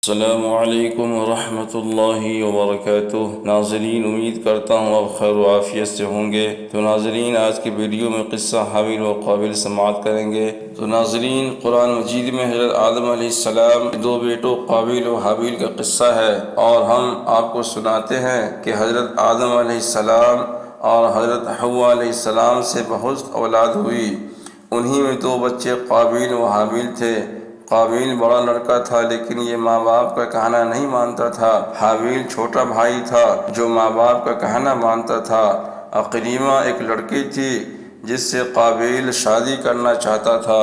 السلام علیکم ورحمۃ اللہ وبرکاتہ۔ ناظرین، امید کرتا ہوں آپ خیر و عافیت سے ہوں گے۔ تو ناظرین، آج کی ویڈیو میں قصہ حابیل و قابیل سماعت کریں گے۔ تو ناظرین، قرآن مجید میں حضرت آدم علیہ السلام کے دو بیٹوں قابیل و حابیل کا قصہ ہے، اور ہم آپ کو سناتے ہیں کہ حضرت آدم علیہ السلام اور حضرت حوا علیہ السلام سے بہت اولاد ہوئی۔ انہی میں دو بچے قابیل و حابیل تھے۔ قابیل بڑا لڑکا تھا، لیکن یہ ماں باپ کا کہنا نہیں مانتا تھا۔ حابیل چھوٹا بھائی تھا جو ماں باپ کا کہنا مانتا تھا۔ عقلیمہ ایک لڑکی تھی جس سے قابیل شادی کرنا چاہتا تھا،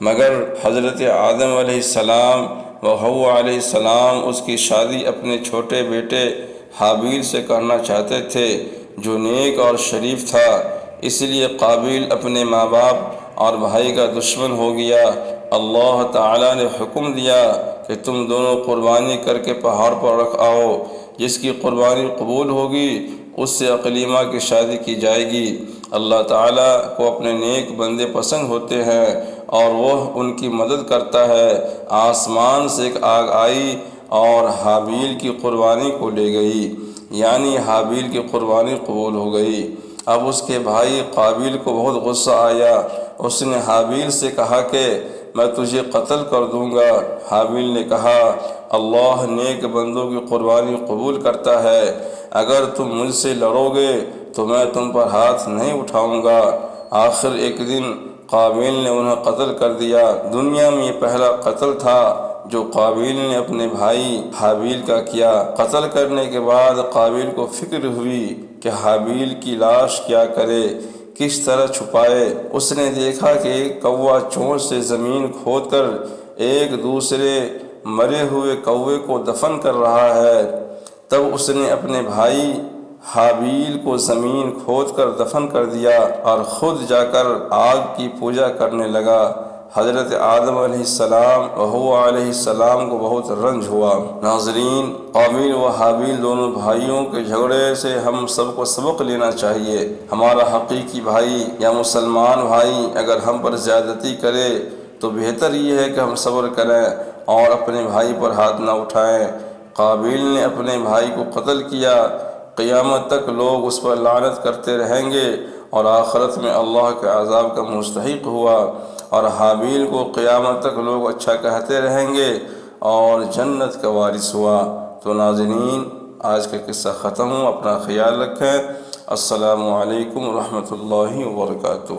مگر حضرت آدم علیہ السلام و حوا علیہ السلام اس کی شادی اپنے چھوٹے بیٹے حابیل سے کرنا چاہتے تھے، جو نیک اور شریف تھا۔ اس لیے قابیل اپنے ماں باپ اور بھائی کا دشمن ہو گیا۔ اللہ تعالیٰ نے حکم دیا کہ تم دونوں قربانی کر کے پہاڑ پر رکھ آؤ، جس کی قربانی قبول ہوگی اس سے عقلیمہ کی شادی کی جائے گی۔ اللہ تعالیٰ کو اپنے نیک بندے پسند ہوتے ہیں اور وہ ان کی مدد کرتا ہے۔ آسمان سے ایک آگ آئی اور حابیل کی قربانی کو لے گئی، یعنی حابیل کی قربانی قبول ہو گئی۔ اب اس کے بھائی قابیل کو بہت غصہ آیا۔ اس نے حابیل سے کہا کہ میں تجھے قتل کر دوں گا۔ حابیل نے کہا، اللہ نیک بندوں کی قربانی قبول کرتا ہے، اگر تم مجھ سے لڑو گے تو میں تم پر ہاتھ نہیں اٹھاؤں گا۔ آخر ایک دن قابیل نے انہیں قتل کر دیا۔ دنیا میں یہ پہلا قتل تھا جو قابیل نے اپنے بھائی حابیل کا کیا۔ قتل کرنے کے بعد قابیل کو فکر ہوئی کہ حابیل کی لاش کیا کرے، کس طرح چھپائے۔ اس نے دیکھا کہ ایک کوا چونچ سے زمین کھود کر ایک دوسرے مرے ہوئے کوے کو دفن کر رہا ہے۔ تب اس نے اپنے بھائی حابیل کو زمین کھود کر دفن کر دیا اور خود جا کر آگ کی پوجا کرنے لگا۔ حضرت آدم علیہ السلام و حوا علیہ السلام کو بہت رنج ہوا۔ ناظرین، قابیل و حابیل دونوں بھائیوں کے جھگڑے سے ہم سب کو سبق لینا چاہیے۔ ہمارا حقیقی بھائی یا مسلمان بھائی اگر ہم پر زیادتی کرے تو بہتر یہ ہے کہ ہم صبر کریں اور اپنے بھائی پر ہاتھ نہ اٹھائیں۔ قابیل نے اپنے بھائی کو قتل کیا، قیامت تک لوگ اس پر لعنت کرتے رہیں گے اور آخرت میں اللہ کے عذاب کا مستحق ہوا، اور حابیل کو قیامت تک لوگ اچھا کہتے رہیں گے اور جنت کا وارث ہوا۔ تو ناظرین، آج کا قصہ ختم ہو، اپنا خیال رکھیں۔ السلام علیکم ورحمۃ اللہ وبرکاتہ۔